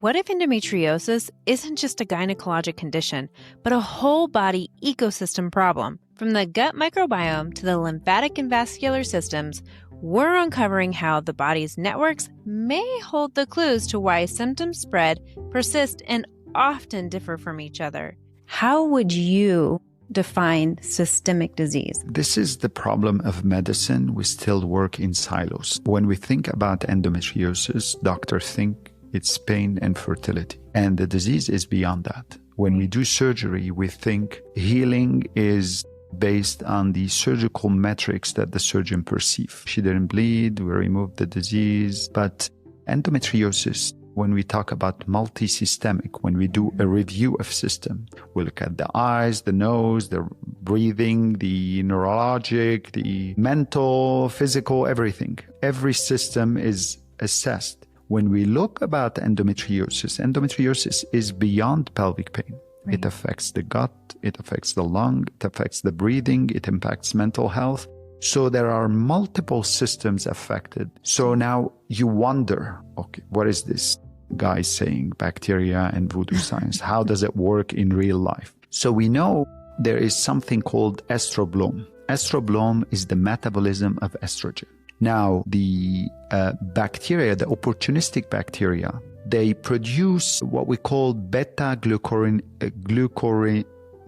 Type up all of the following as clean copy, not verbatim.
What if endometriosis isn't just a gynecologic condition, but a whole body ecosystem problem? From the gut microbiome to the lymphatic and vascular systems, we're uncovering how the body's networks may hold the clues to why symptoms spread, persist, and often differ from each other. How would you define systemic disease? This is the problem of medicine. We still work in silos. When we think about endometriosis, doctors think it's pain and fertility. And the disease is beyond that. When we do surgery, we think healing is based on the surgical metrics that the surgeon perceives. She didn't bleed, we removed the disease. But endometriosis, when we talk about multisystemic, when we do a review of system, we look at the eyes, the nose, the breathing, the neurologic, the mental, physical, everything. Every system is assessed. When we look about endometriosis is beyond pelvic pain. Right. It affects the gut, it affects the lung, it affects the breathing, it impacts mental health. So there are multiple systems affected. So now you wonder, okay, what is this guy saying? Bacteria and voodoo science. How does it work in real life? So we know there is something called estrobolome. Estrobolome is the metabolism of estrogen. Now, the bacteria, the opportunistic bacteria, they produce what we call beta-glucuronidase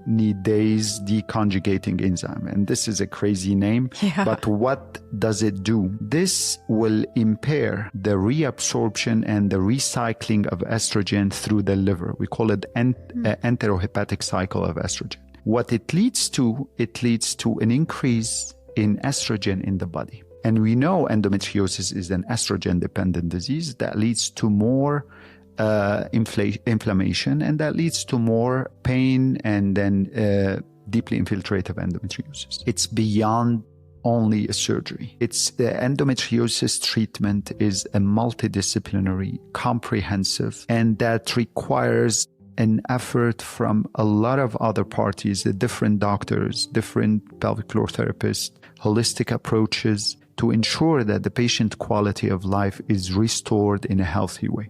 deconjugating enzyme. And this is a crazy name, but what does it do? This will impair the reabsorption and the recycling of estrogen through the liver. We call it enterohepatic cycle of estrogen. What it leads to an increase in estrogen in the body. And we know endometriosis is an estrogen-dependent disease that leads to more inflammation, and that leads to more pain and then deeply infiltrative endometriosis. It's beyond only a surgery. It's the endometriosis treatment is a multidisciplinary, comprehensive, and that requires an effort from a lot of other parties, the different doctors, different pelvic floor therapists, holistic approaches, to ensure that the patient quality of life is restored in a healthy way.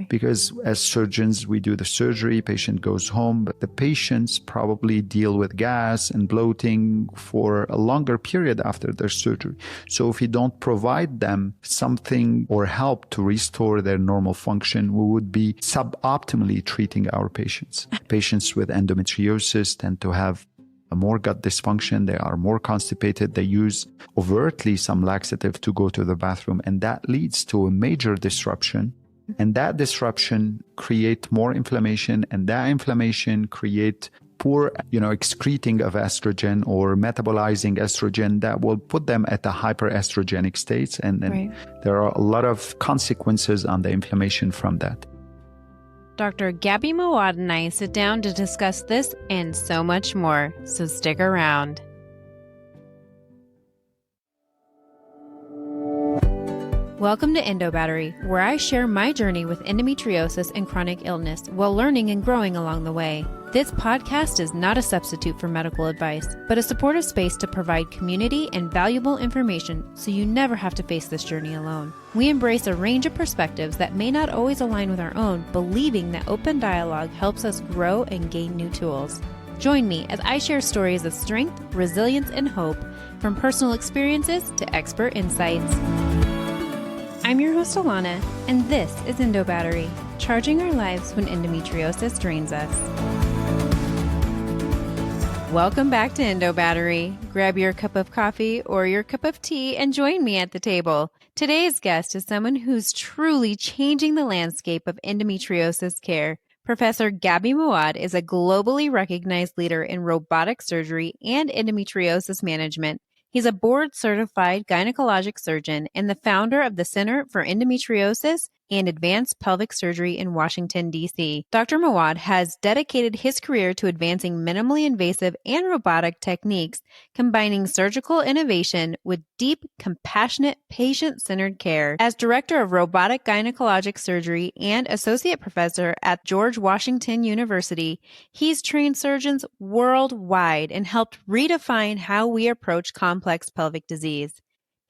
Because as surgeons, we do the surgery, patient goes home, but the patients probably deal with gas and bloating for a longer period after their surgery. So if we don't provide them something or help to restore their normal function, we would be suboptimally treating our patients. Patients with endometriosis tend to have more gut dysfunction, they are more constipated, they use overtly some laxative to go to the bathroom, and that leads to a major disruption. And that disruption creates more inflammation, and that inflammation creates poor, excreting of estrogen or metabolizing estrogen that will put them at a hyperestrogenic state. And then there are a lot of consequences on the inflammation from that. Dr. Gaby Moawad and I sit down to discuss this and so much more, so stick around. Welcome to Endo Battery, where I share my journey with endometriosis and chronic illness while learning and growing along the way. This podcast is not a substitute for medical advice, but a supportive space to provide community and valuable information so you never have to face this journey alone. We embrace a range of perspectives that may not always align with our own, believing that open dialogue helps us grow and gain new tools. Join me as I share stories of strength, resilience, and hope, from personal experiences to expert insights. I'm your host, Alana, and this is Endo Battery, charging our lives when endometriosis drains us. Welcome back to Endo Battery. Grab your cup of coffee or your cup of tea and join me at the table. Today's guest is someone who's truly changing the landscape of endometriosis care. Professor Gaby Moawad is a globally recognized leader in robotic surgery and endometriosis management. He's a board-certified gynecologic surgeon and the founder of the Center for Endometriosis and Advanced Pelvic Surgery in Washington, D.C. Dr. Moawad has dedicated his career to advancing minimally invasive and robotic techniques, combining surgical innovation with deep, compassionate, patient-centered care. As Director of Robotic Gynecologic Surgery and Associate Professor at George Washington University, he's trained surgeons worldwide and helped redefine how we approach complex pelvic disease.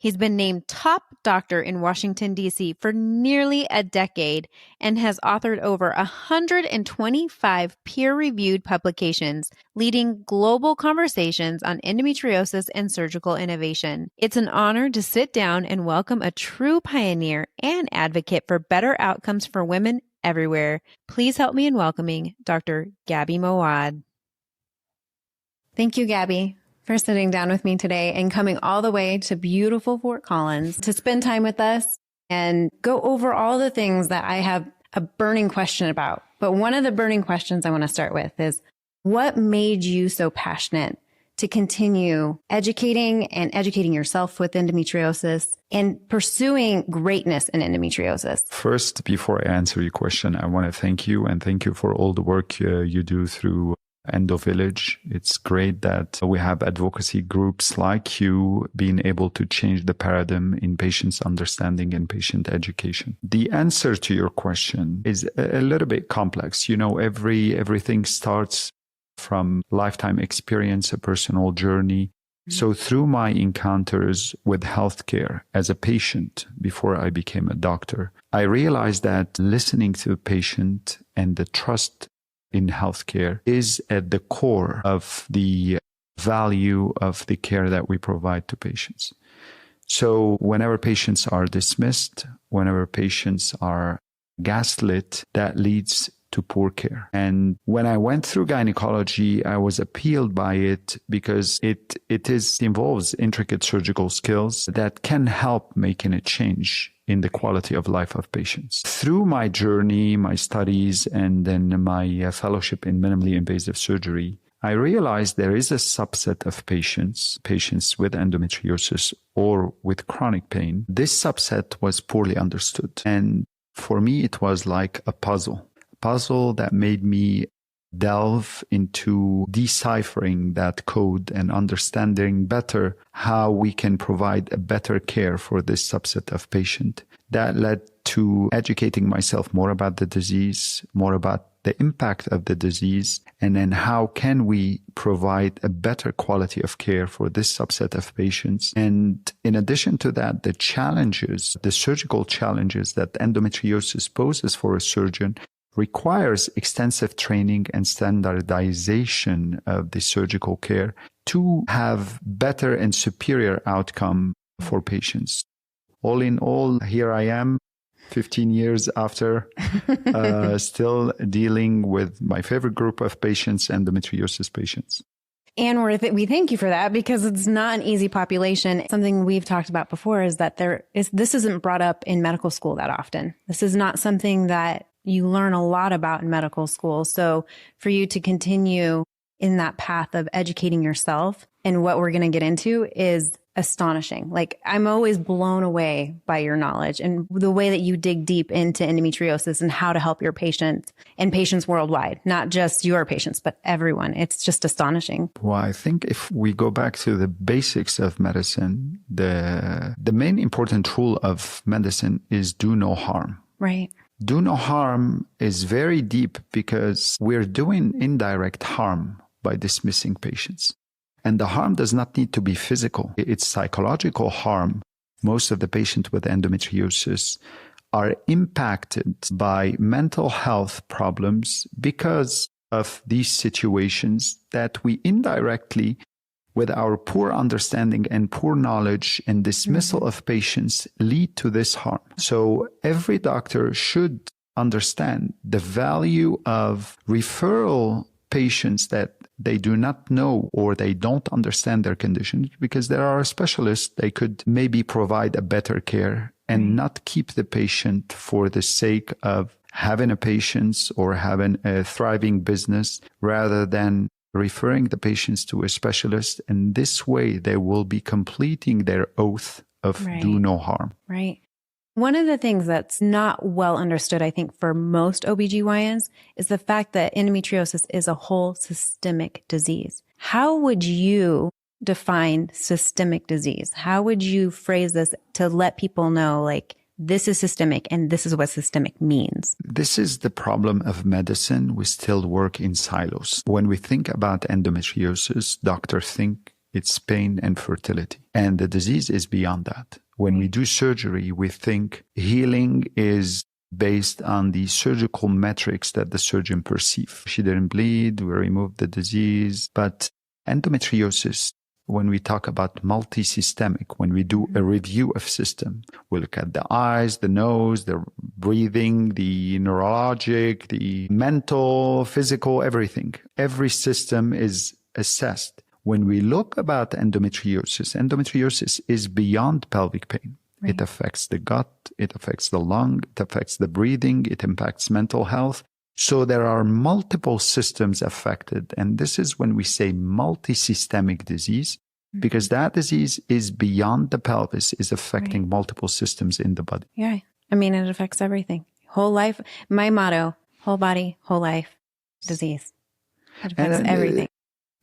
He's been named top doctor in Washington, D.C. for nearly a decade and has authored over 125 peer-reviewed publications, leading global conversations on endometriosis and surgical innovation. It's an honor to sit down and welcome a true pioneer and advocate for better outcomes for women everywhere. Please help me in welcoming Dr. Gaby Moawad. Thank you, Gaby, for sitting down with me today and coming all the way to beautiful Fort Collins to spend time with us and go over all the things that I have a burning question about. But one of the burning questions I want to start with is, what made you so passionate to continue educating yourself with endometriosis and pursuing greatness in endometriosis? First, before I answer your question, I want to thank you and thank you for all the work you do through Endo Village. It's great that we have advocacy groups like you being able to change the paradigm in patients' understanding and patient education. The answer to your question is a little bit complex. You know, everything starts from lifetime experience, a personal journey. So through my encounters with healthcare as a patient before I became a doctor, I realized that listening to the patient and the trust in healthcare is at the core of the value of the care that we provide to patients. So whenever patients are dismissed, whenever patients are gaslit, that leads to poor care. And when I went through gynecology, I was appealed by it because it involves intricate surgical skills that can help making a change in the quality of life of patients. Through my journey, my studies, and then my fellowship in minimally invasive surgery, I realized there is a subset of patients with endometriosis or with chronic pain. This subset was poorly understood. And for me, it was like a puzzle that made me delve into deciphering that code and understanding better how we can provide a better care for this subset of patient. That led to educating myself more about the disease, more about the impact of the disease, and then how can we provide a better quality of care for this subset of patients. And in addition to that, the surgical challenges that endometriosis poses for a surgeon requires extensive training and standardization of the surgical care to have better and superior outcome for patients. All in all, here I am, 15 years after, still dealing with my favorite group of patients, endometriosis patients. And we thank you for that, because it's not an easy population. Something we've talked about before is that this isn't brought up in medical school that often. This is not something that you learn a lot about in medical school. So for you to continue in that path of educating yourself and what we're going to get into is astonishing. Like, I'm always blown away by your knowledge and the way that you dig deep into endometriosis and how to help your patients and patients worldwide, not just your patients, but everyone. It's just astonishing. Well, I think if we go back to the basics of medicine, the main important rule of medicine is do no harm. Right. Do no harm is very deep because we're doing indirect harm by dismissing patients. And the harm does not need to be physical. It's psychological harm. Most of the patients with endometriosis are impacted by mental health problems because of these situations that we indirectly, with our poor understanding and poor knowledge and dismissal of patients, lead to this harm. So every doctor should understand the value of referral patients that they do not know or they don't understand their condition, because there are specialists, they could maybe provide a better care and not keep the patient for the sake of having a patient or having a thriving business, rather than referring the patients to a specialist. And this way, they will be completing their oath of do no harm. Right. One of the things that's not well understood, I think, for most OBGYNs is the fact that endometriosis is a whole systemic disease. How would you define systemic disease? How would you phrase this to let people know, like, this is systemic and this is what systemic means? This is the problem of medicine. We still work in silos. When we think about endometriosis, doctors think It's pain and fertility. And the disease is beyond that. When we do surgery, we think healing is based on the surgical metrics that the surgeon perceives. She didn't bleed, we removed the disease. But endometriosis, when we talk about multisystemic, when we do a review of system, we look at the eyes, the nose, the breathing, the neurologic, the mental, physical, everything. Every system is assessed. When we look about endometriosis is beyond pelvic pain. Right. It affects the gut, it affects the lung, it affects the breathing, it impacts mental health. So there are multiple systems affected. And this is when we say multisystemic disease, because that disease is beyond the pelvis, is affecting multiple systems in the body. Yeah. I mean, it affects everything. Whole life. My motto, whole body, whole life, disease. It affects everything.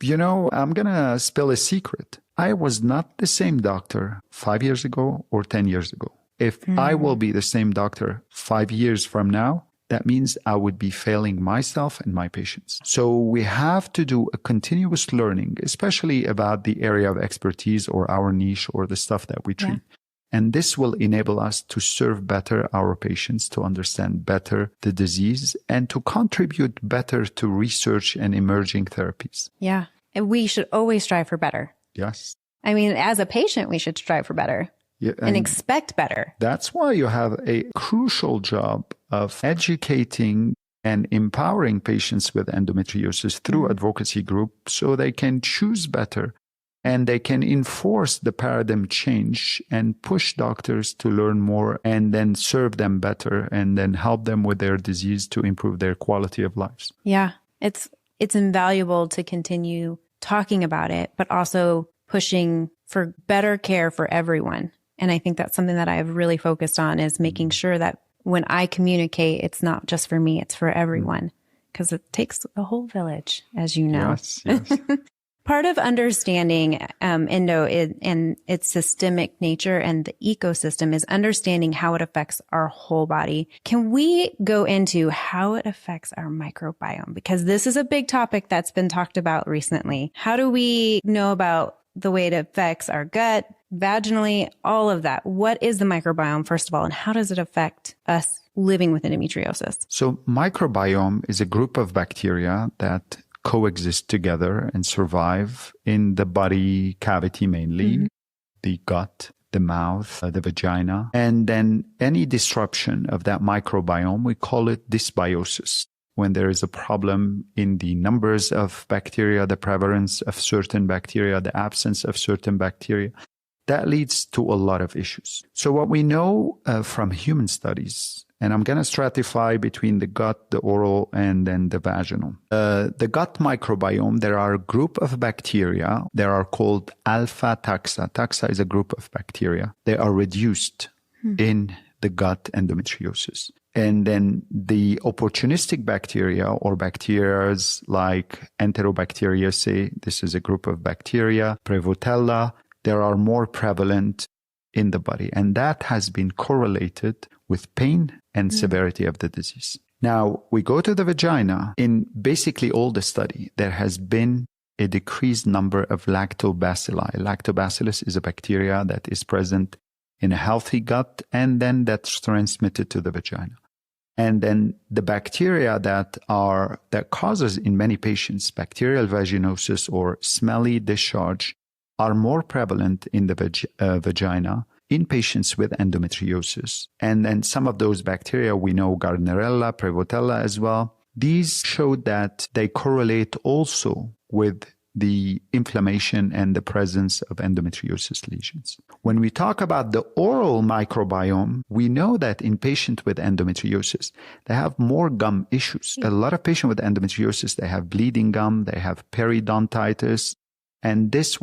I'm going to spill a secret. I was not the same doctor 5 years ago or 10 years ago. If I will be the same doctor 5 years from now, that means I would be failing myself and my patients. So we have to do a continuous learning, especially about the area of expertise or our niche or the stuff that we treat. Yeah. And this will enable us to serve better our patients, to understand better the disease, and to contribute better to research and emerging therapies. Yeah. And we should always strive for better. Yes. I mean, as a patient, we should strive for better. Yeah, and expect better. That's why you have a crucial job of educating and empowering patients with endometriosis through advocacy groups so they can choose better and they can enforce the paradigm change and push doctors to learn more and then serve them better and then help them with their disease to improve their quality of lives. Yeah, it's invaluable to continue talking about it, but also pushing for better care for everyone. And I think that's something that I've really focused on is making sure that when I communicate, it's not just for me, it's for everyone, because it takes a whole village, as you know. Yes. Part of understanding endo and its systemic nature and the ecosystem is understanding how it affects our whole body. Can we go into how it affects our microbiome? Because this is a big topic that's been talked about recently. How do we know about the way it affects our gut, vaginally, all of that? What is the microbiome, first of all, and how does it affect us living with endometriosis? So microbiome is a group of bacteria that coexist together and survive in the body cavity mainly, the gut, the mouth, the vagina. And then any disruption of that microbiome, we call it dysbiosis. When there is a problem in the numbers of bacteria, the prevalence of certain bacteria, the absence of certain bacteria, that leads to a lot of issues. So what we know from human studies, and I'm going to stratify between the gut, the oral, and then the vaginal. The gut microbiome, there are a group of bacteria. They are called alpha taxa. Taxa is a group of bacteria. They are reduced in the gut endometriosis. And then the opportunistic bacteria or bacteria like Enterobacteriaceae, this is a group of bacteria, Prevotella, they are more prevalent in the body. And that has been correlated with pain and severity of the disease. Now, we go to the vagina. In basically all the study, there has been a decreased number of lactobacilli. Lactobacillus is a bacteria that is present in a healthy gut, and then that's transmitted to the vagina. And then the bacteria that causes in many patients bacterial vaginosis or smelly discharge are more prevalent in the vagina in patients with endometriosis. And then some of those bacteria, we know Gardnerella, Prevotella as well. These showed that they correlate also with the inflammation and the presence of endometriosis lesions. When we talk about the oral microbiome, we know that in patients with endometriosis, they have more gum issues. A lot of patients with endometriosis, they have bleeding gum, they have periodontitis, and this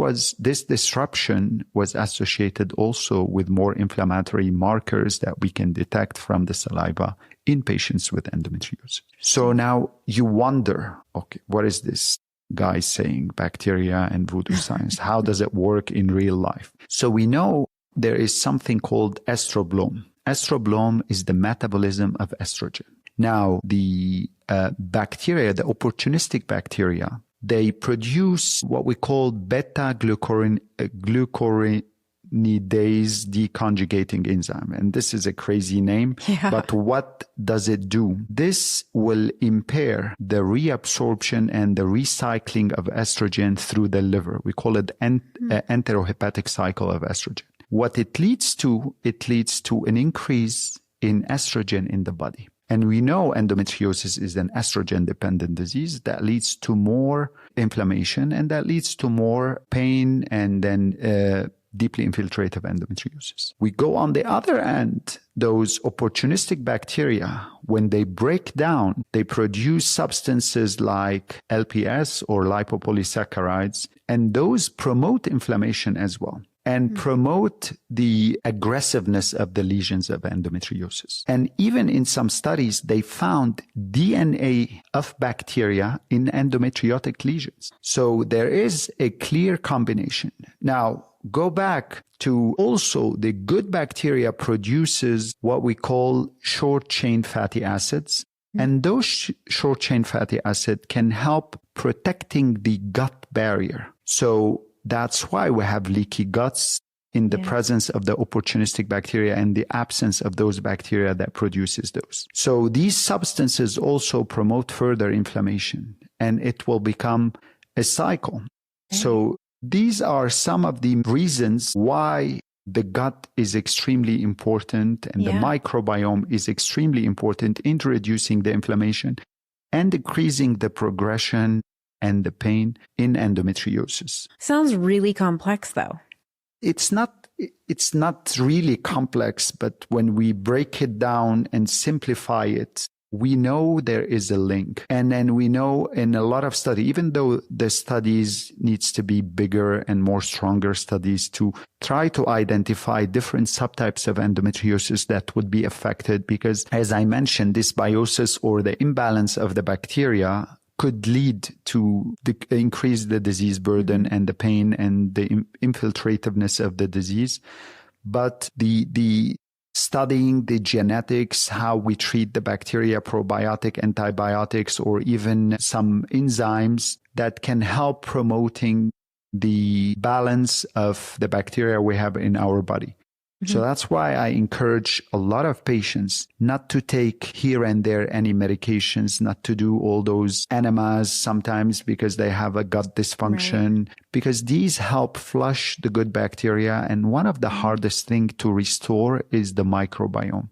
disruption was associated also with more inflammatory markers that we can detect from the saliva in patients with endometriosis. So now you wonder, okay, what is this guy saying, bacteria and voodoo science? How does it work in real life? So we know there is something called estrobolome. Estrobolome is the metabolism of estrogen. Now, the bacteria, the opportunistic bacteria, they produce what we call beta-glucuronidase deconjugating enzyme. And this is a crazy name, but what does it do? This will impair the reabsorption and the recycling of estrogen through the liver. We call it enterohepatic cycle of estrogen. What it leads to an increase in estrogen in the body. And we know endometriosis is an estrogen-dependent disease that leads to more inflammation and that leads to more pain and then deeply infiltrative endometriosis. We go on the other end, those opportunistic bacteria, when they break down, they produce substances like LPS or lipopolysaccharides, and those promote inflammation as well and promote the aggressiveness of the lesions of endometriosis. And even in some studies, they found DNA of bacteria in endometriotic lesions. So there is a clear combination. Now, go back to also the good bacteria produces what we call short-chain fatty acids. And those short-chain fatty acids can help protecting the gut barrier. So that's why we have leaky guts in the presence of the opportunistic bacteria and the absence of those bacteria that produces those. So these substances also promote further inflammation, and it will become a cycle. So these are some of the reasons why the gut is extremely important and the microbiome is extremely important in reducing the inflammation and decreasing the progression and the pain in endometriosis. Sounds really complex, though. It's not really complex, but when we break it down and simplify it, we know there is a link. And then we know in a lot of studies, even though the studies needs to be bigger and more stronger studies to try to identify different subtypes of endometriosis that would be affected, because as I mentioned, dysbiosis or the imbalance of the bacteria could lead to increase the disease burden and the pain and the infiltrativeness of the disease. But the studying the genetics, how we treat the bacteria, probiotic, antibiotics, or even some enzymes that can help promoting the balance of the bacteria we have in our body. So that's why I encourage a lot of patients not to take here and there any medications, not to do all those enemas sometimes because they have a gut dysfunction, because these help flush the good bacteria. And one of the hardest things to restore is the microbiome.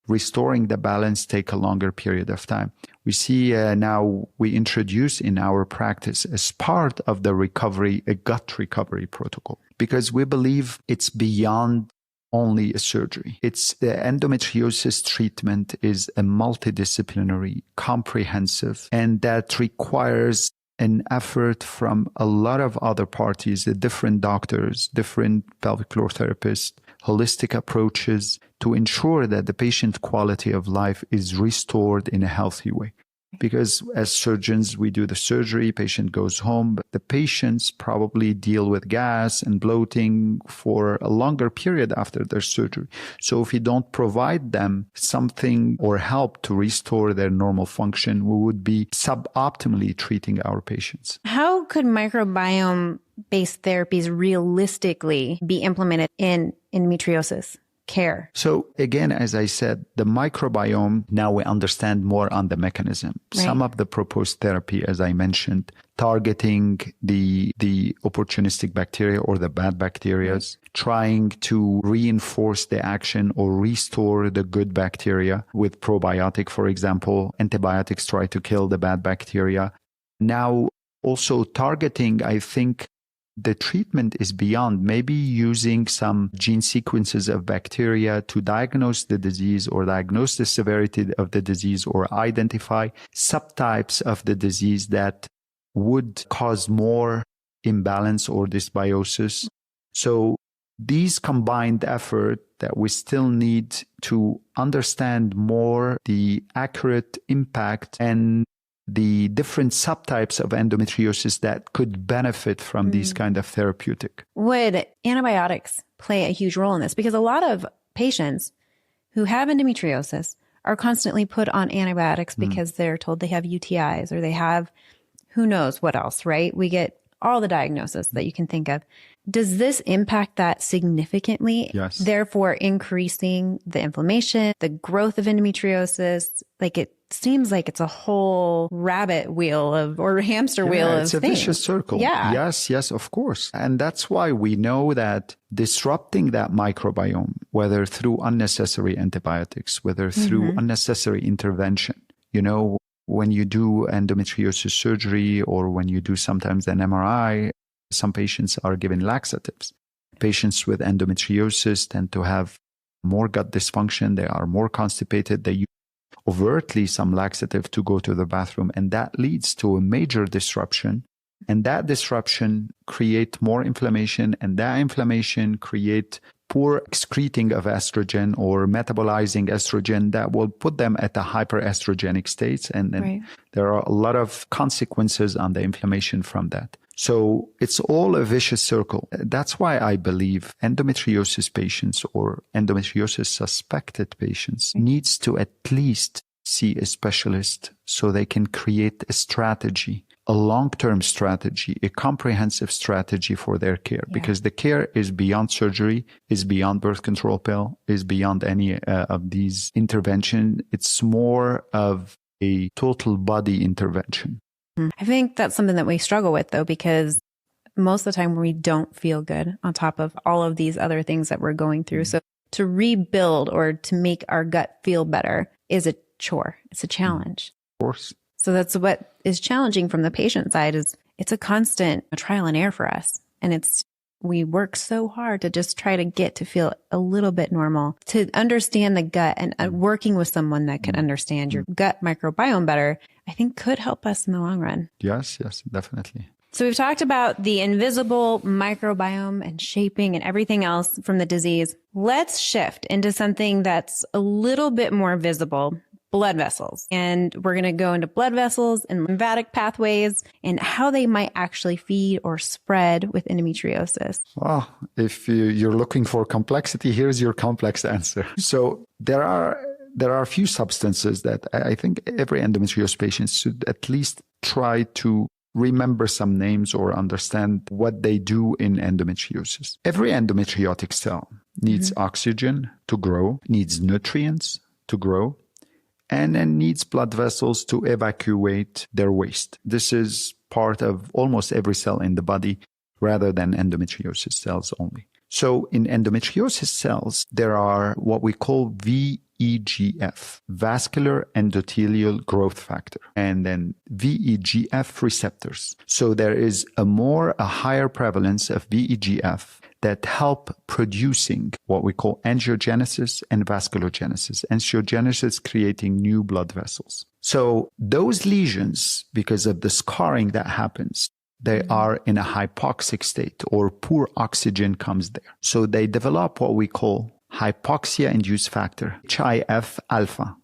Restoring the balance take a longer period of time. We see now we introduce in our practice as part of the recovery, a gut recovery protocol, because we believe it's beyond only a surgery. It's the endometriosis treatment is a multidisciplinary, comprehensive, and that requires an effort from a lot of other parties, the different doctors, different pelvic floor therapists, holistic approaches to ensure that the patient quality of life is restored in a healthy way. Because as surgeons, we do the surgery, patient goes home, but the patients probably deal with gas and bloating for a longer period after their surgery. So if we don't provide them something or help to restore their normal function, we would be suboptimally treating our patients. How could microbiome-based therapies realistically be implemented in endometriosis care? So again, as I said, the microbiome, now we understand more on the mechanism. Right. Some of the proposed therapy, as I mentioned, targeting the opportunistic bacteria or the bad bacteria, trying to reinforce the action or restore the good bacteria with probiotic, for example. Antibiotics try to kill the bad bacteria. Now, also targeting, I think, the treatment is beyond maybe using some gene sequences of bacteria to diagnose the disease or diagnose the severity of the disease or identify subtypes of the disease that would cause more imbalance or dysbiosis. So these combined effort that we still need to understand more the accurate impact and the different subtypes of endometriosis that could benefit from these kind of therapeutic. Would antibiotics play a huge role in this? Because a lot of patients who have endometriosis are constantly put on antibiotics because they're told they have UTIs or they have who knows what else, right? We get all the diagnoses that you can think of. Does this impact that significantly? Yes. Therefore, increasing the inflammation, the growth of endometriosis? Like, it seems like it's a whole rabbit wheel or hamster wheel of it's a things. vicious circle. Yeah. Yes, of course. And that's why we know that disrupting that microbiome, whether through unnecessary antibiotics, whether through unnecessary intervention, when you do endometriosis surgery or when you do sometimes an MRI, some patients are given laxatives. Patients with endometriosis tend to have more gut dysfunction. They are more constipated. They use overtly some laxative to go to the bathroom, and that leads to a major disruption. And that disruption creates more inflammation, and that inflammation creates poor excreting of estrogen or metabolizing estrogen that will put them at a hyperestrogenic state. And then there are a lot of consequences on the inflammation from that. So it's all a vicious circle. That's why I believe endometriosis patients or endometriosis suspected patients needs to at least see a specialist so they can create a strategy, a long-term strategy, a comprehensive strategy for their care, because the care is beyond surgery, is beyond birth control pill, is beyond any of these interventions. It's more of a total body intervention. I think that's something that we struggle with, though, because most of the time we don't feel good on top of all of these other things that we're going through. So to rebuild or to make our gut feel better is a chore. It's a challenge. Of course. So that's what is challenging from the patient side is it's a constant trial and error for us. And we work so hard to just try to get to feel a little bit normal, to understand the gut, and working with someone that can understand your gut microbiome better, I think could help us in the long run. Yes, definitely. So we've talked about the invisible microbiome and shaping and everything else from the disease. Let's shift into something that's a little bit more visible. Blood vessels. And we're going to go into blood vessels and lymphatic pathways and how they might actually feed or spread with endometriosis. Well, if you're looking for complexity, here's your complex answer. So there are a few substances that I think every endometriosis patient should at least try to remember some names or understand what they do in endometriosis. Every endometriotic cell needs oxygen to grow, needs nutrients to grow, and then needs blood vessels to evacuate their waste. This is part of almost every cell in the body rather than endometriosis cells only. So in endometriosis cells, there are what we call VEGF, vascular endothelial growth factor, and then VEGF receptors. So there is a higher prevalence of VEGF that help producing what we call angiogenesis and vasculogenesis. Angiogenesis creating new blood vessels. So those lesions, because of the scarring that happens, they are in a hypoxic state or poor oxygen comes there. So they develop what we call hypoxia-induced factor, HIF alpha.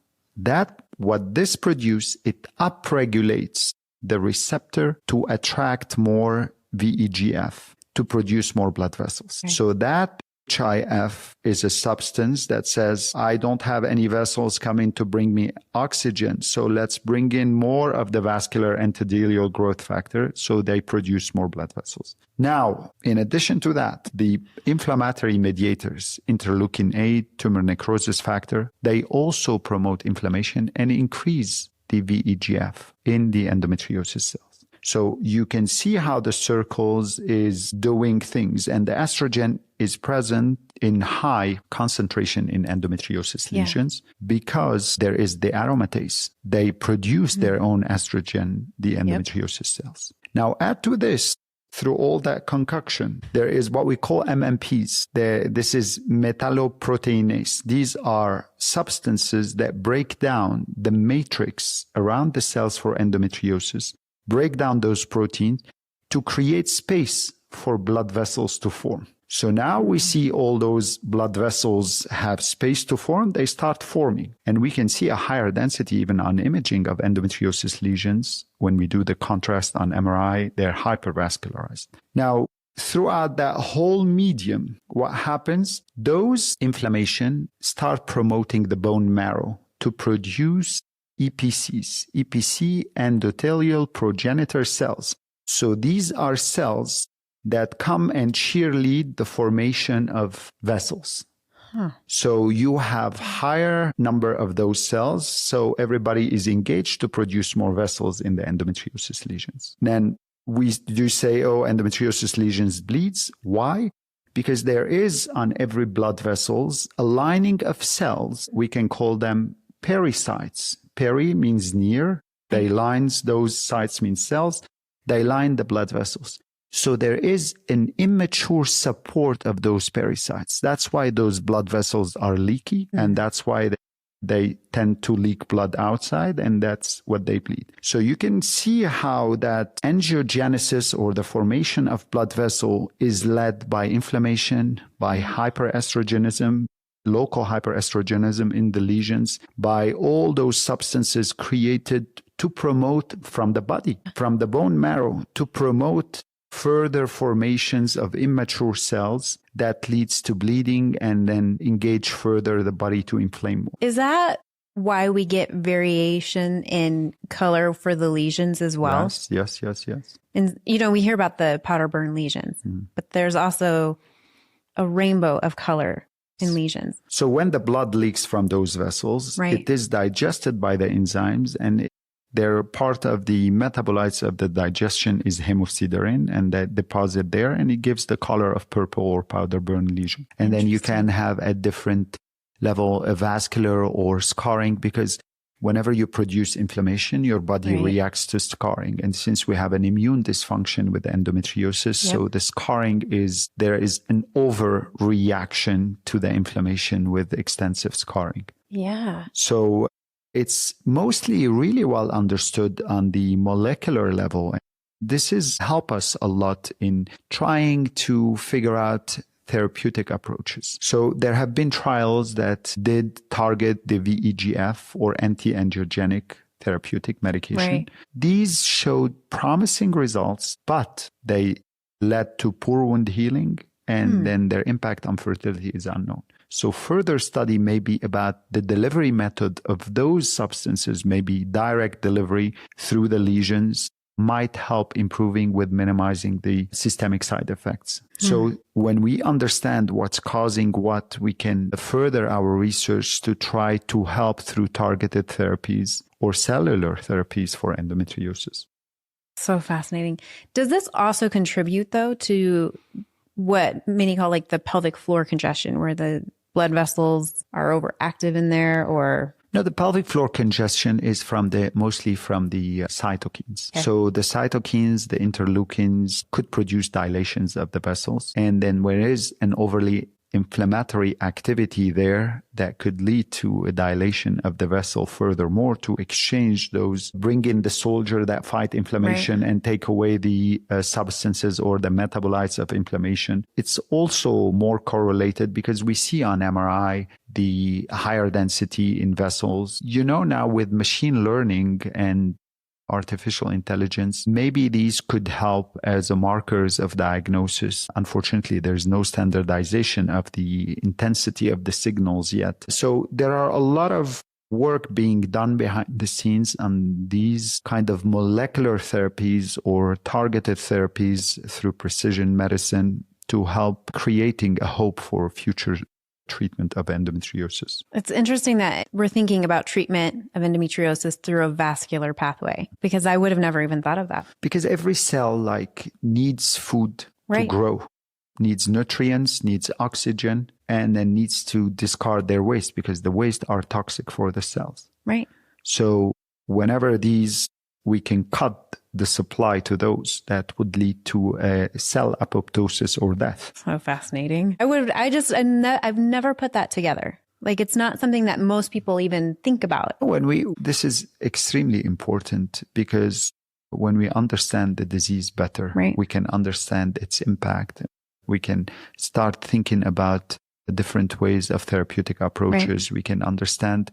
What this produces, it upregulates the receptor to attract more VEGF, to produce more blood vessels. Okay. So that HIF is a substance that says, I don't have any vessels coming to bring me oxygen, so let's bring in more of the vascular endothelial growth factor so they produce more blood vessels. Now, in addition to that, the inflammatory mediators, interleukin 8, tumor necrosis factor, they also promote inflammation and increase the VEGF in the endometriosis cells. So you can see how the circles is doing things, and the estrogen is present in high concentration in endometriosis lesions because there is the aromatase. They produce their own estrogen, the endometriosis cells. Now add to this, through all that concoction, there is what we call MMPs. This is metalloproteinase. These are substances that break down the matrix around the cells for endometriosis, break down those proteins to create space for blood vessels to form. So now we see all those blood vessels have space to form. They start forming. And we can see a higher density even on imaging of endometriosis lesions. When we do the contrast on MRI, they're hypervascularized. Now, throughout that whole medium, what happens? Those inflammation start promoting the bone marrow to produce EPCs, EPC endothelial progenitor cells. So these are cells that come and cheerlead the formation of vessels. So you have higher number of those cells. So everybody is engaged to produce more vessels in the endometriosis lesions. Then we do say, oh, endometriosis lesions bleeds. Why? Because there is on every blood vessels a lining of cells. We can call them pericytes. Peri means near. They lines, those sites mean cells. They line the blood vessels. So there is an immature support of those pericytes. That's why those blood vessels are leaky, and that's why they tend to leak blood outside, and that's what they bleed. So you can see how that angiogenesis, or the formation of blood vessel, is led by inflammation, by hyperestrogenism, local hyperestrogenism in the lesions, by all those substances created to promote from the body, from the bone marrow, to promote further formations of immature cells that leads to bleeding and then engage further the body to inflame more. Is that why we get variation in color for the lesions as well? Yes. And, we hear about the powder burn lesions, but there's also a rainbow of color in lesions. So when the blood leaks from those vessels, it is digested by the enzymes, and they're part of the metabolites of the digestion is hemosiderin, and that deposit there, and it gives the color of purple or powder burn lesion. And then you can have a different level of vascular or scarring, because whenever you produce inflammation, your body reacts to scarring. And since we have an immune dysfunction with endometriosis, so the scarring there is an overreaction to the inflammation with extensive scarring. Yeah. So it's mostly really well understood on the molecular level. This is help us a lot in trying to figure out therapeutic approaches. So there have been trials that did target the VEGF or anti-angiogenic therapeutic medication. These showed promising results, but they led to poor wound healing, and then their impact on fertility is unknown. So further study may be about the delivery method of those substances, maybe direct delivery through the lesions, might help improving with minimizing the systemic side effects. So when we understand what's causing what, we can further our research to try to help through targeted therapies or cellular therapies for endometriosis. So fascinating. Does this also contribute, though, to what many call like the pelvic floor congestion, where the blood vessels are overactive in there, or? No, the pelvic floor congestion is mostly from the cytokines. Okay. So the cytokines, the interleukins could produce dilations of the vessels. And then where there is an overly inflammatory activity there that could lead to a dilation of the vessel furthermore, to exchange those, bring in the soldier that fight inflammation and take away the substances or the metabolites of inflammation. It's also more correlated because we see on MRI the higher density in vessels. Now with machine learning and artificial intelligence, maybe these could help as a markers of diagnosis. Unfortunately, there's no standardization of the intensity of the signals yet. So there are a lot of work being done behind the scenes on these kind of molecular therapies or targeted therapies through precision medicine to help creating a hope for future treatment of endometriosis. It's interesting that we're thinking about treatment of endometriosis through a vascular pathway, because I would have never even thought of that. Because every cell needs food to grow, needs nutrients, needs oxygen, and then needs to discard their waste, because the waste are toxic for the cells. Right. So whenever we can cut the supply to those, that would lead to a cell apoptosis or death. So fascinating. I've never put that together. It's not something that most people even think about. This is extremely important, because when we understand the disease better, we can understand its impact. We can start thinking about different ways of therapeutic approaches. We can understand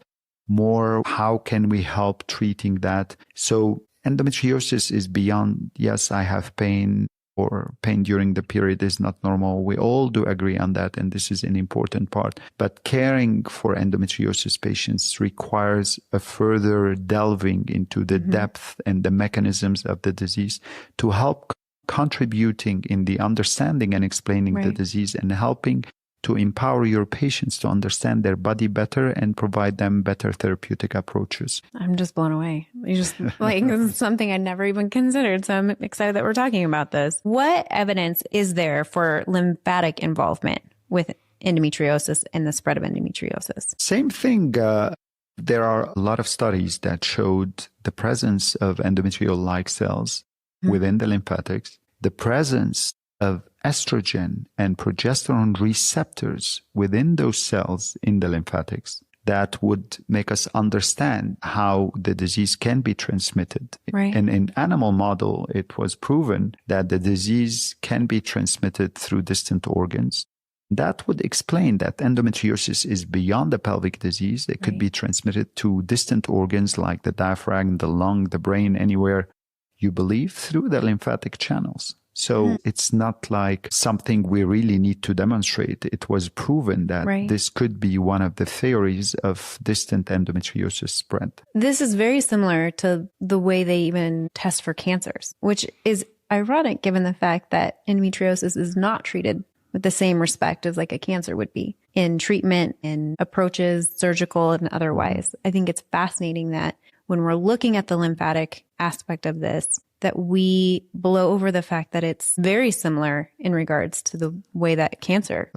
more how can we help treating that. So endometriosis is beyond, yes, I have pain, or pain during the period is not normal. We all do agree on that, and this is an important part. But caring for endometriosis patients requires a further delving into the depth and the mechanisms of the disease to help contributing in the understanding and explaining the disease and helping to empower your patients to understand their body better and provide them better therapeutic approaches. I'm just blown away. You just like, this is something I never even considered. So I'm excited that we're talking about this. What evidence is there for lymphatic involvement with endometriosis and the spread of endometriosis? Same thing. There are a lot of studies that showed the presence of endometrial-like cells within the lymphatics, the presence of estrogen and progesterone receptors within those cells in the lymphatics that would make us understand how the disease can be transmitted. Right. And in animal model, it was proven that the disease can be transmitted through distant organs. That would explain that endometriosis is beyond the pelvic disease. It could be transmitted to distant organs like the diaphragm, the lung, the brain, anywhere you believe, through the lymphatic channels. So it's not like something we really need to demonstrate. It was proven that this could be one of the theories of distant endometriosis spread. This is very similar to the way they even test for cancers, which is ironic given the fact that endometriosis is not treated with the same respect as like a cancer would be in treatment and approaches, surgical and otherwise. I think it's fascinating that when we're looking at the lymphatic aspect of this, that we blow over the fact that it's very similar in regards to the way that cancer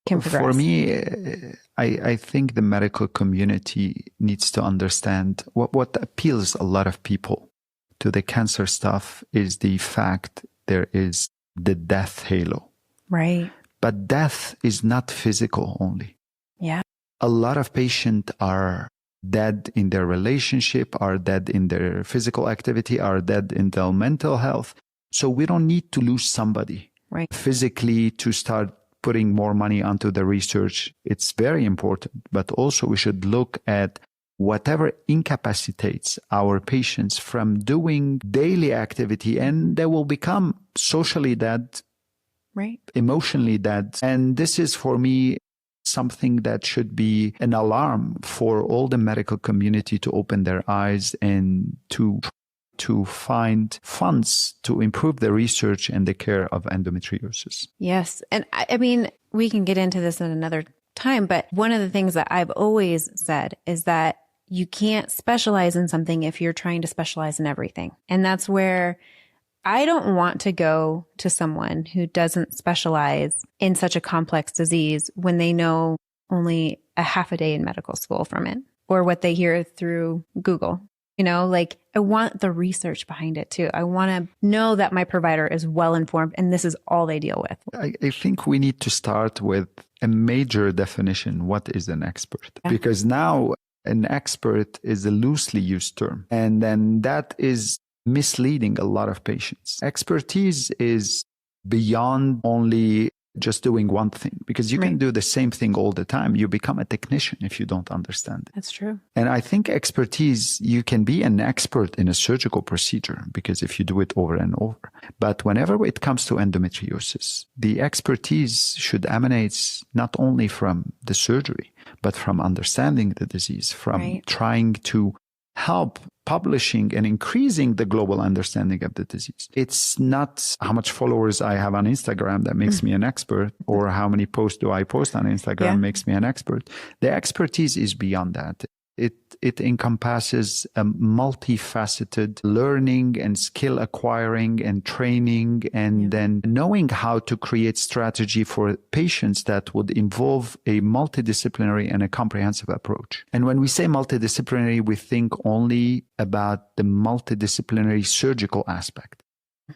can progress. For me, I think the medical community needs to understand what appeals a lot of people to the cancer stuff is the fact there is the death halo. Right. But death is not physical only. Yeah. A lot of patients are dead in their relationship, are dead in their physical activity, are dead in their mental health. So we don't need to lose somebody physically to start putting more money onto the research. It's very important, but also we should look at whatever incapacitates our patients from doing daily activity, and they will become socially dead, emotionally dead. And this is, for me, something that should be an alarm for all the medical community to open their eyes and to find funds to improve the research and the care of endometriosis. Yes. And I mean, we can get into this in another time, but one of the things that I've always said is that you can't specialize in something if you're trying to specialize in everything. And that's where I don't want to go to someone who doesn't specialize in such a complex disease when they know only a half a day in medical school from it, or what they hear through Google. You know, like I want the research behind it too. I want to know that my provider is well informed and this is all they deal with. I think we need to start with a major definition. What is an expert? Because now an expert is a loosely used term, and then that is misleading a lot of patients. Expertise is beyond only just doing one thing, because you can do the same thing all the time. You become a technician if you don't understand it. That's true. And I think expertise, you can be an expert in a surgical procedure because if you do it over and over. But whenever it comes to endometriosis, the expertise should emanate not only from the surgery, but from understanding the disease, from trying to help publishing and increasing the global understanding of the disease. It's not how much followers I have on Instagram that makes me an expert, or how many posts do I post on Instagram makes me an expert. The expertise is beyond that. It encompasses a multifaceted learning and skill acquiring and training, and then knowing how to create strategy for patients that would involve a multidisciplinary and a comprehensive approach. And when we say multidisciplinary, we think only about the multidisciplinary surgical aspect.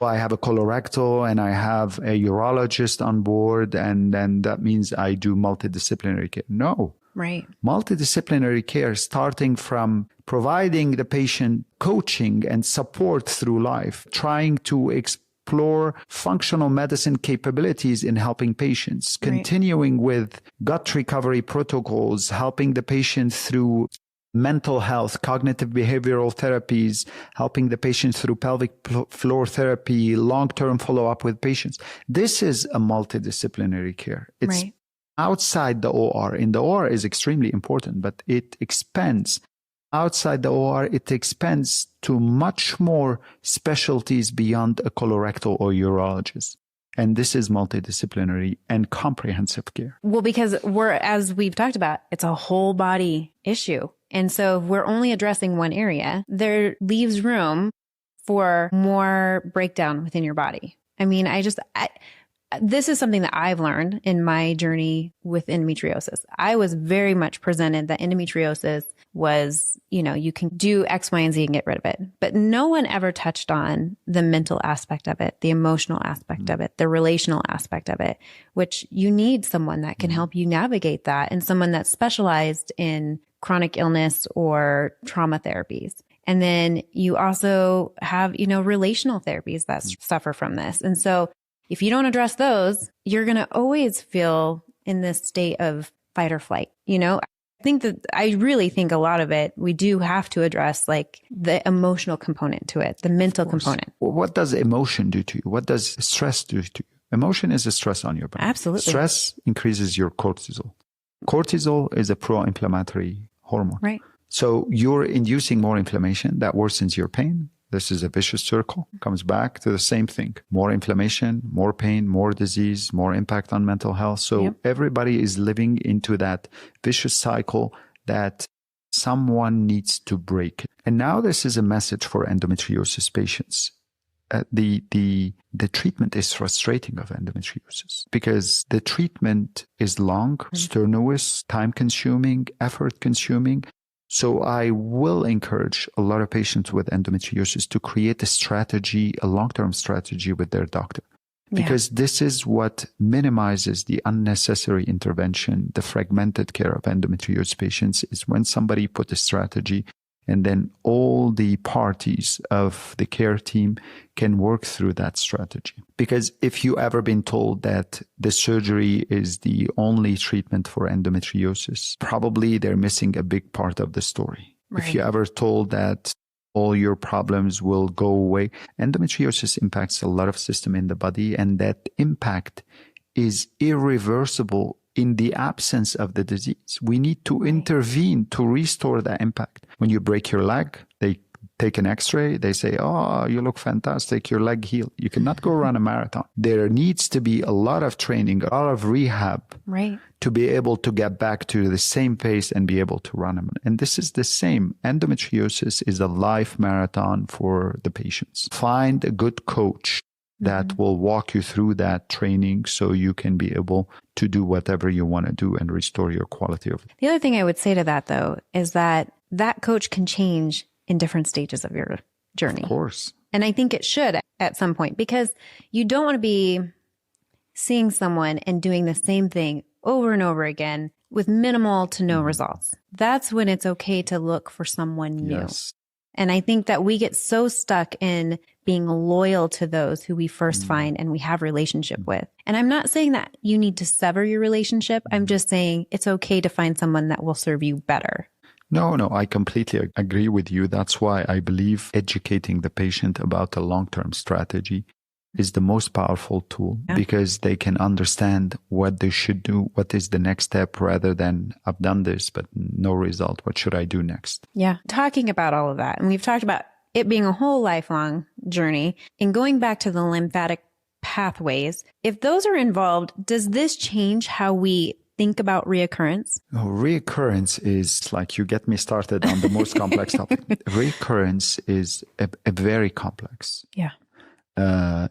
I have a colorectal and I have a urologist on board, and then that means I do multidisciplinary care. No. Right. Multidisciplinary care, starting from providing the patient coaching and support through life, trying to explore functional medicine capabilities in helping patients, continuing with gut recovery protocols, helping the patient through mental health, cognitive behavioral therapies, helping the patient through pelvic floor therapy, long-term follow-up with patients. This is a multidisciplinary care. It's outside the OR. In the OR is extremely important, but it expands. Outside the OR, it expands to much more specialties beyond a colorectal or urologist. And this is multidisciplinary and comprehensive care. Well, because as we've talked about, it's a whole body issue. And so if we're only addressing one area, there leaves room for more breakdown within your body. I mean, this is something that I've learned in my journey with endometriosis. I was very much presented that endometriosis was, you can do X, Y, and Z and get rid of it. But no one ever touched on the mental aspect of it, the emotional aspect of it, the relational aspect of it, which you need someone that can help you navigate that, and someone that's specialized in chronic illness or trauma therapies. And then you also have, relational therapies that suffer from this. And so if you don't address those, you're going to always feel in this state of fight or flight. I really think a lot of it, we do have to address like the emotional component to it, the mental component. What does emotion do to you? What does stress do to you? Emotion is a stress on your body. Absolutely. Stress increases your cortisol. Cortisol is a pro-inflammatory hormone. Right. So you're inducing more inflammation that worsens your pain. This is a vicious circle. Comes back to the same thing. More inflammation, more pain, more disease, more impact on mental health. So everybody is living into that vicious cycle that someone needs to break. And now this is a message for endometriosis patients. The treatment is frustrating of endometriosis because the treatment is long, strenuous, time-consuming, effort-consuming. So I will encourage a lot of patients with endometriosis to create a strategy, a long-term strategy with their doctor, because this is what minimizes the unnecessary intervention, the fragmented care of endometriosis patients is when somebody put a strategy and then all the parties of the care team can work through that strategy. Because if you ever been told that the surgery is the only treatment for endometriosis, probably they're missing a big part of the story. Right. If you ever told that all your problems will go away, endometriosis impacts a lot of system in the body, and that impact is irreversible in the absence of the disease. We need to intervene to restore that impact. When you break your leg, they take an x-ray, they say, oh, you look fantastic, your leg healed. You cannot go run a marathon. There needs to be a lot of training, a lot of rehab to be able to get back to the same pace and be able to run them. And this is the same. Endometriosis is a life marathon for the patients. Find a good coach that will walk you through that training so you can be able to do whatever you want to do and restore your quality of life. The other thing I would say to that, though, is that coach can change in different stages of your journey. Of course. And I think it should at some point, because you don't want to be seeing someone and doing the same thing over and over again with minimal to no results. That's when it's okay to look for someone new. Yes. And I think that we get so stuck in being loyal to those who we first find and we have relationship with. And I'm not saying that you need to sever your relationship. I'm just saying it's okay to find someone that will serve you better. No, I completely agree with you. That's why I believe educating the patient about a long-term strategy is the most powerful tool, because they can understand what they should do, what is the next step, rather than I've done this, but no result. What should I do next? Yeah. Talking about all of that. And we've talked about it being a whole lifelong journey, and going back to the lymphatic pathways. If those are involved, does this change how we think about reoccurrence? Oh, reoccurrence is like, you get me started on the most complex topic. Recurrence is a very complex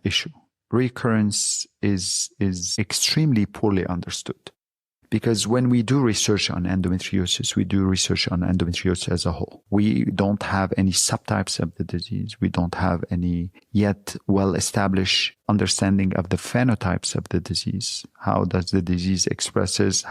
issue. Recurrence is extremely poorly understood, because when we do research on endometriosis, we do research on endometriosis as a whole. We don't have any subtypes of the disease. We don't have any yet well-established understanding of the phenotypes of the disease. How does the disease expresses?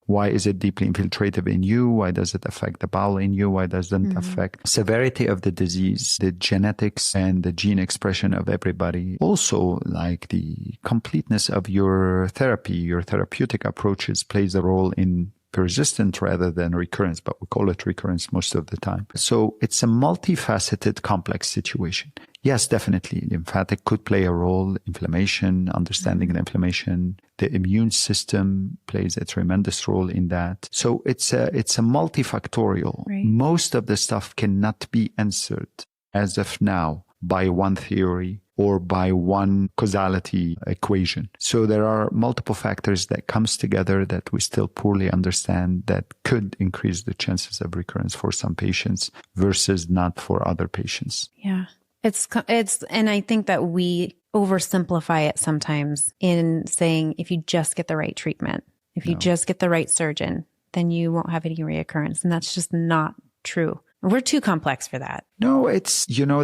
Why is it deeply infiltrative in you? Why does it affect the bowel in you? Why doesn't it affect severity of the disease, the genetics and the gene expression of everybody? Also, like the completeness of your therapy, your therapeutic approaches plays a role in persistent rather than recurrence, but we call it recurrence most of the time. So it's a multifaceted, complex situation. Yes, definitely. Lymphatic could play a role, inflammation, understanding the inflammation. The immune system plays a tremendous role in that. So it's a multifactorial. Right. Most of the stuff cannot be answered as of now by one theory or by one causality equation. So there are multiple factors that comes together that we still poorly understand that could increase the chances of recurrence for some patients versus not for other patients. Yeah. And I think that we oversimplify it sometimes in saying, if you just get the right treatment, if you just get the right surgeon, then you won't have any reoccurrence. And that's just not true. We're too complex for that. No,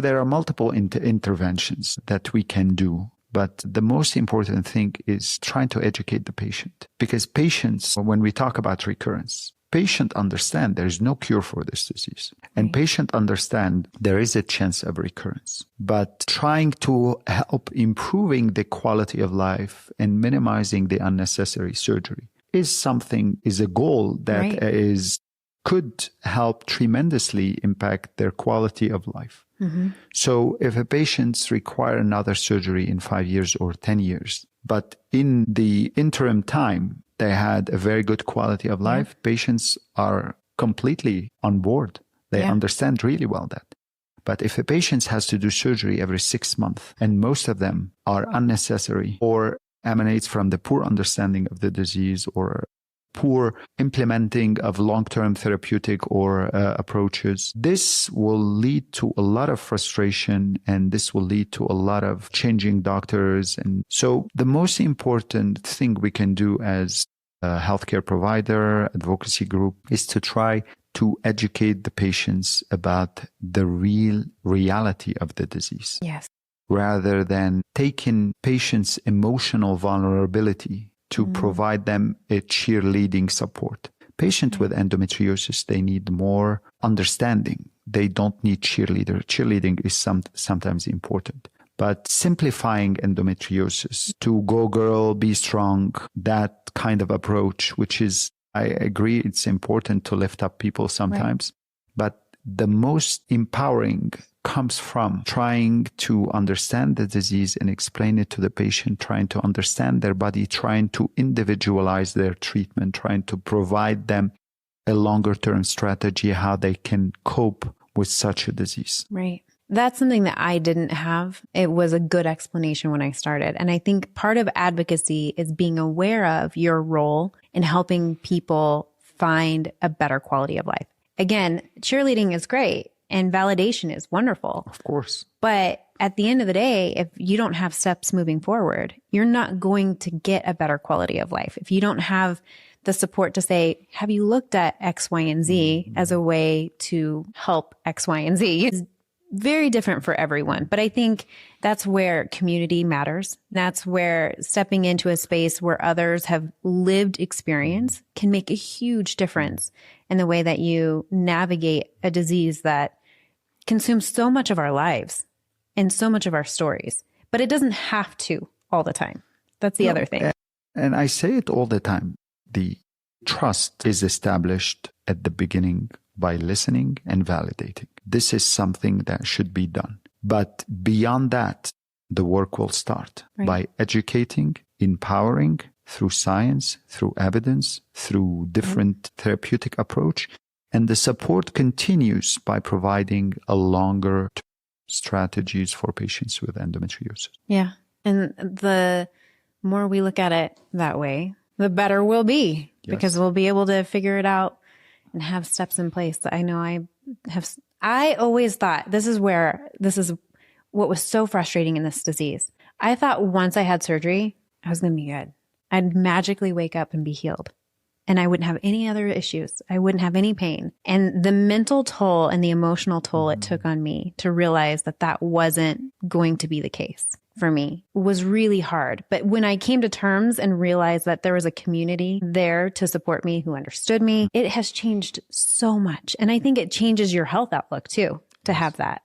there are multiple interventions that we can do. But the most important thing is trying to educate the patient. Because patients, when we talk about recurrence, patient understand there is no cure for this disease. And patient understand there is a chance of recurrence. But trying to help improving the quality of life and minimizing the unnecessary surgery is a goal that could help tremendously impact their quality of life. Mm-hmm. So if a patient's require another surgery in 5 years or 10 years, but in the interim time, they had a very good quality of life, patients are completely on board. They understand really well that. But if a patient has to do surgery every 6 months, and most of them are unnecessary or emanates from the poor understanding of the disease or poor implementing of long-term therapeutic or approaches, this will lead to a lot of frustration, and this will lead to a lot of changing doctors. And so the most important thing we can do as a healthcare provider, advocacy group, is to try to educate the patients about the real reality of the disease. Yes. Rather than taking patients' emotional vulnerability to provide them a cheerleading support. Patients with endometriosis, they need more understanding. They don't need cheerleader. Cheerleading is sometimes important. But simplifying endometriosis to go girl, be strong, that kind of approach, which is, I agree, it's important to lift up people sometimes. But the most empowering comes from trying to understand the disease and explain it to the patient, trying to understand their body, trying to individualize their treatment, trying to provide them a longer term strategy, how they can cope with such a disease. Right. That's something that I didn't have. It was a good explanation when I started. And I think part of advocacy is being aware of your role in helping people find a better quality of life. Again, cheerleading is great. And validation is wonderful. Of course. But at the end of the day, if you don't have steps moving forward, you're not going to get a better quality of life. If you don't have the support to say, have you looked at X, Y, and Z as a way to help X, Y, and Z? It's very different for everyone. But I think that's where community matters. That's where stepping into a space where others have lived experience can make a huge difference in the way that you navigate a disease that consumes so much of our lives and so much of our stories, but it doesn't have to all the time. That's the other thing. And I say it all the time. The trust is established at the beginning by listening and validating. This is something that should be done. But beyond that, the work will start by educating, empowering through science, through evidence, through different therapeutic approach. And the support continues by providing a longer strategies for patients with endometriosis. Yeah. And the more we look at it that way, the better we'll be because we'll be able to figure it out and have steps in place. I know I always thought this is what was so frustrating in this disease. I thought once I had surgery, I was going to be good. I'd magically wake up and be healed. And I wouldn't have any other issues. I wouldn't have any pain. And the mental toll and the emotional toll it took on me to realize that that wasn't going to be the case for me was really hard. But when I came to terms and realized that there was a community there to support me who understood me, it has changed so much. And I think it changes your health outlook too, to have that,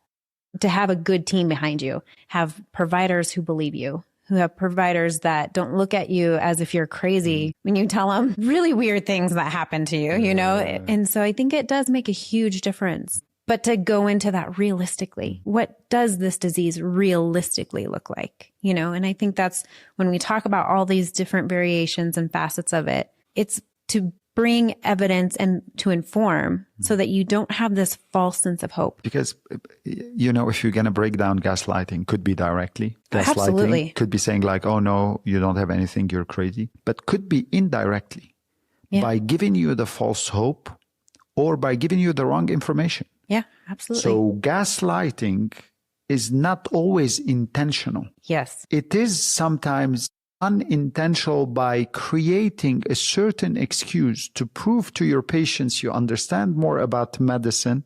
to have a good team behind you, have providers who believe you, who have providers that don't look at you as if you're crazy when you tell them really weird things that happen to you, you know? And so I think it does make a huge difference. But to go into that realistically, what does this disease realistically look like? You know, and I think that's when we talk about all these different variations and facets of it, it's to bring evidence and to inform so that you don't have this false sense of hope. Because, you know, if you're going to break down gaslighting, could be directly. Gaslighting Absolutely. could be saying like, oh no, you don't have anything, you're crazy. But could be indirectly by giving you the false hope or by giving you the wrong information. Yeah, absolutely. So gaslighting is not always intentional. Yes. It is sometimes unintentional by creating a certain excuse to prove to your patients you understand more about medicine.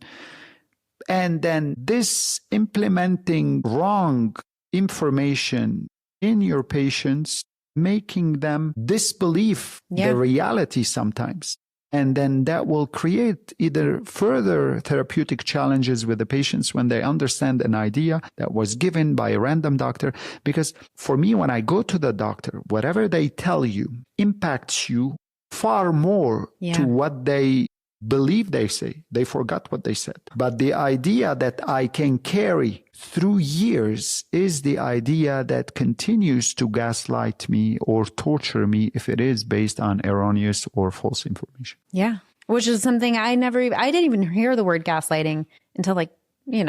And then this implementing wrong information in your patients, making them disbelieve the reality sometimes. And then that will create either further therapeutic challenges with the patients when they understand an idea that was given by a random doctor. Because for me, when I go to the doctor, whatever they tell you impacts you far more to what they believe they say. They forgot what they said. But the idea that I can carry through years is the idea that continues to gaslight me or torture me if it is based on erroneous or false information. Yeah. Which is something I didn't even hear the word gaslighting until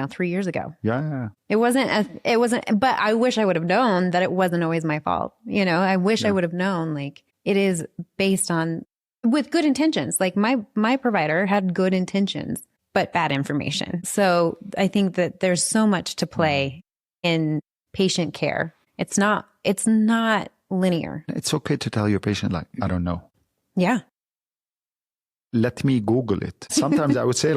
3 years ago. Yeah. It wasn't, but I wish I would have known that it wasn't always my fault. You know, I wish I would have known it is based on with good intentions. Like my provider had good intentions, but bad information. So I think that there's so much to play in patient care. It's not linear. It's okay to tell your patient, I don't know. Yeah. Let me Google it. Sometimes I would say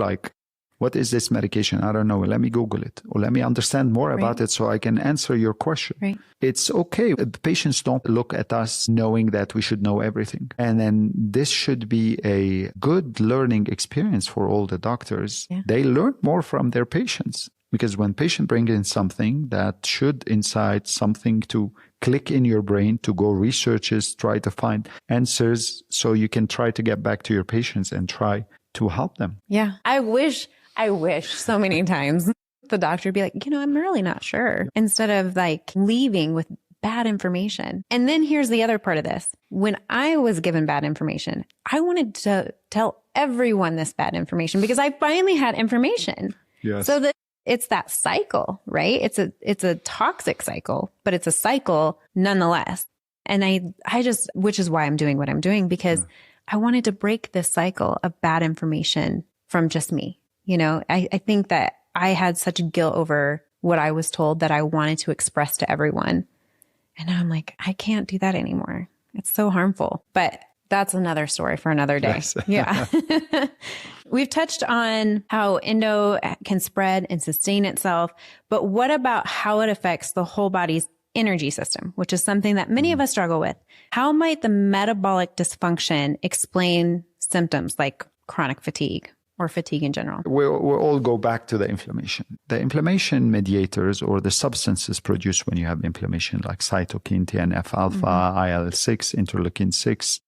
what is this medication? I don't know. Let me Google it or let me understand more about it so I can answer your question. Right. It's okay. The patients don't look at us knowing that we should know everything. And then this should be a good learning experience for all the doctors. Yeah. They learn more from their patients because when patient bring in something that should incite something to click in your brain, to go researches, try to find answers so you can try to get back to your patients and try to help them. Yeah. I wish so many times the doctor would be like, I'm really not sure, instead of leaving with bad information. And then here's the other part of this. When I was given bad information, I wanted to tell everyone this bad information because I finally had information. Yes. So that it's that cycle, right? It's a toxic cycle, but it's a cycle nonetheless. And I just, which is why I'm doing what I'm doing, because I wanted to break this cycle of bad information from just me. I think that I had such guilt over what I was told that I wanted to express to everyone. And now I'm like, I can't do that anymore. It's so harmful. But that's another story for another day. Yes. Yeah. We've touched on how endo can spread and sustain itself. But what about how it affects the whole body's energy system, which is something that many of us struggle with? How might the metabolic dysfunction explain symptoms like chronic fatigue or fatigue in general? We'll all go back to the inflammation. The inflammation mediators or the substances produced when you have inflammation like cytokine, TNF-alpha, IL-6, interleukin-6,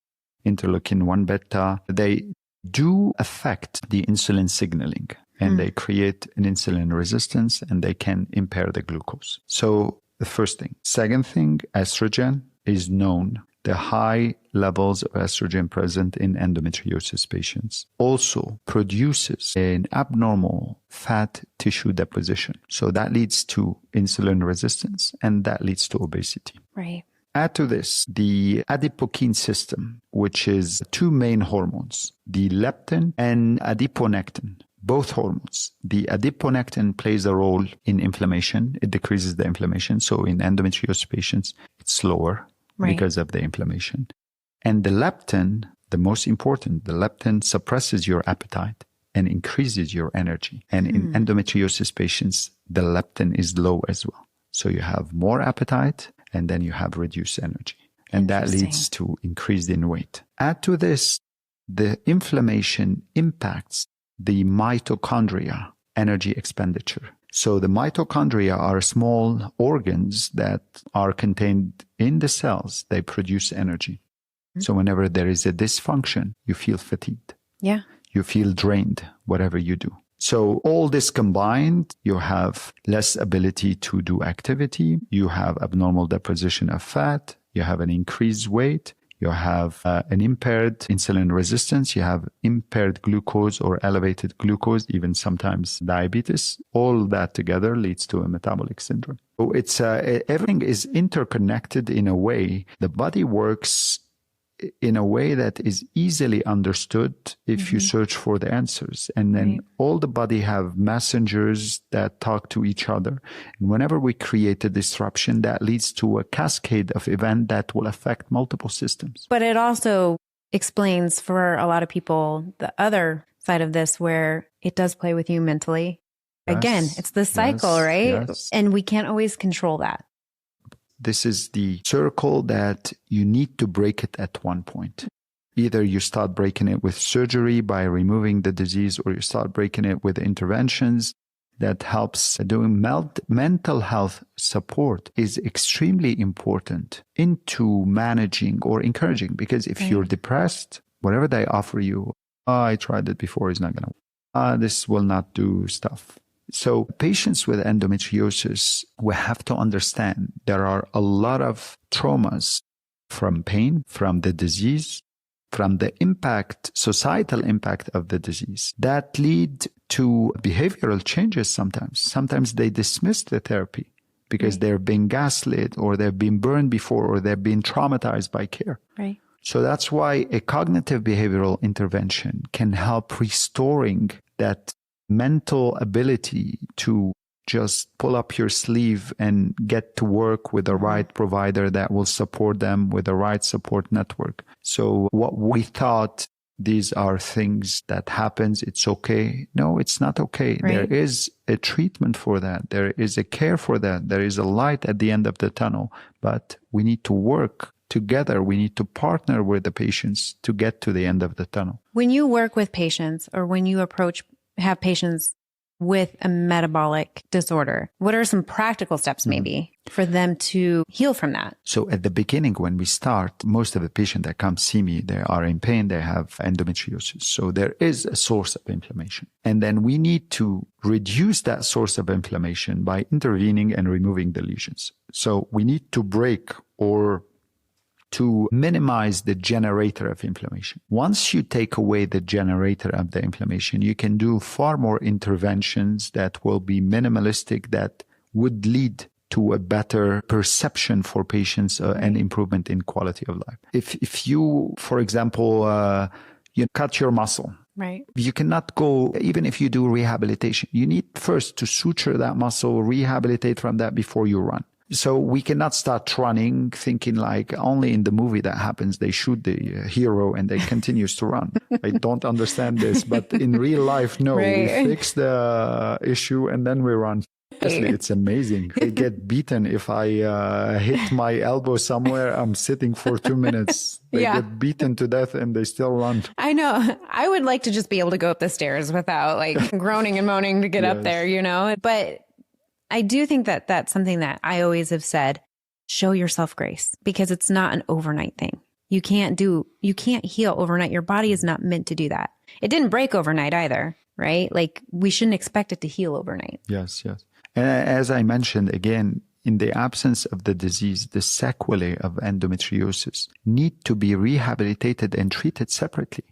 interleukin-1 beta, they do affect the insulin signaling and they create an insulin resistance and they can impair the glucose. So the first thing. Second thing, estrogen is known. The high levels of estrogen present in endometriosis patients also produces an abnormal fat tissue deposition. So that leads to insulin resistance and that leads to obesity. Right. Add to this the adipokine system, which is two main hormones, the leptin and adiponectin. Both hormones. The adiponectin plays a role in inflammation. It decreases the inflammation. So in endometriosis patients, it's slower because of the inflammation. And the leptin, the most important, the leptin suppresses your appetite and increases your energy. And in endometriosis patients, the leptin is low as well. So you have more appetite and then you have reduced energy. And that leads to increase in weight. Add to this, the inflammation impacts the mitochondria energy expenditure. So the mitochondria are small organs that are contained in the cells. They produce energy. So whenever there is a dysfunction, you feel fatigued. Yeah. You feel drained, whatever you do. So all this combined, you have less ability to do activity. You have abnormal deposition of fat. You have an increased weight. You have an impaired insulin resistance. You have impaired glucose or elevated glucose, even sometimes diabetes. All that together leads to a metabolic syndrome. So it's everything is interconnected in a way. The body works in a way that is easily understood if you search for the answers. And then all the body have messengers that talk to each other. And whenever we create a disruption, that leads to a cascade of events that will affect multiple systems. But it also explains for a lot of people the other side of this, where it does play with you mentally. Yes, Again, it's the cycle, right? Yes. And we can't always control that. This is the circle that you need to break it at one point. Either you start breaking it with surgery by removing the disease, or you start breaking it with interventions that helps. Doing mental health support is extremely important into managing or encouraging, because if you're depressed, whatever they offer you, I tried it before, it's not going to, this will not do stuff. So patients with endometriosis, we have to understand there are a lot of traumas from pain, from the disease, from the impact, societal impact of the disease that lead to behavioral changes sometimes. Sometimes they dismiss the therapy because they're being gaslit, or they've been burned before, or they've been traumatized by care. Right. So that's why a cognitive behavioral intervention can help restoring that mental ability to just pull up your sleeve and get to work with the right provider that will support them with the right support network. So what we thought, these are things that happens, it's okay. No, it's not okay. Right. There is a treatment for that. There is a care for that. There is a light at the end of the tunnel, but we need to work together. We need to partner with the patients to get to the end of the tunnel. When you work with patients, or when you have patients with a metabolic disorder, what are some practical steps maybe for them to heal from that? So at the beginning, when we start, most of the patients that come see me, they are in pain, they have endometriosis. So there is a source of inflammation. And then we need to reduce that source of inflammation by intervening and removing the lesions. So we need to break or to minimize the generator of inflammation. Once you take away the generator of the inflammation, you can do far more interventions that will be minimalistic, that would lead to a better perception for patients and improvement in quality of life. If you, for example, you cut your muscle, right? You cannot go, even if you do rehabilitation, you need first to suture that muscle, rehabilitate from that before you run. So we cannot start running thinking like only in the movie that happens, they shoot the hero and they continues to run. I don't understand this, but in real life, no, we fix the issue and then we run. Honestly, it's amazing. I get beaten if I hit my elbow somewhere. I'm sitting for 2 minutes. They get beaten to death and they still run. I know. I would like to just be able to go up the stairs without like groaning and moaning to get up there, you know, but I do think that that's something that I always have said, show yourself grace, because it's not an overnight thing. You can't heal overnight. Your body is not meant to do that. It didn't break overnight either, right? Like we shouldn't expect it to heal overnight. Yes, yes. And as I mentioned, again, in the absence of the disease, the sequelae of endometriosis need to be rehabilitated and treated separately.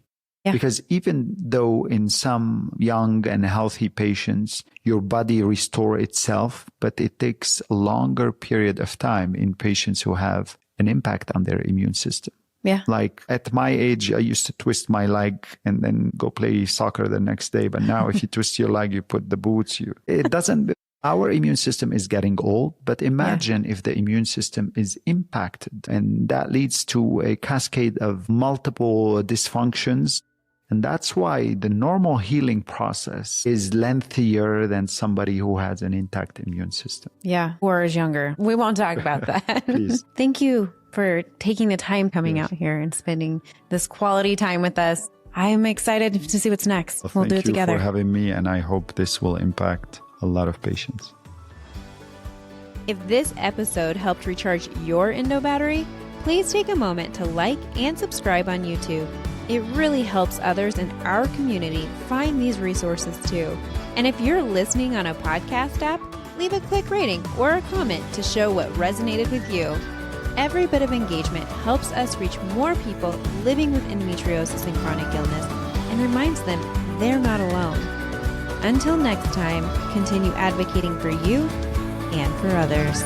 Yeah. Because even though in some young and healthy patients, your body restores itself, but it takes a longer period of time in patients who have an impact on their immune system. Yeah. Like at my age, I used to twist my leg and then go play soccer the next day. But now if you twist your leg, you put the boots, it doesn't. Our immune system is getting old, but imagine if the immune system is impacted, and that leads to a cascade of multiple dysfunctions. And that's why the normal healing process is lengthier than somebody who has an intact immune system. Yeah, or is younger. We won't talk about that. Please. Thank you for taking the time coming out here and spending this quality time with us. I'm excited to see what's next. We'll do it together. Thank you for having me, and I hope this will impact a lot of patients. If this episode helped recharge your Endo battery, please take a moment to like and subscribe on YouTube. It really helps others in our community find these resources too. And if you're listening on a podcast app, leave a quick rating or a comment to show what resonated with you. Every bit of engagement helps us reach more people living with endometriosis and chronic illness and reminds them they're not alone. Until next time, continue advocating for you and for others.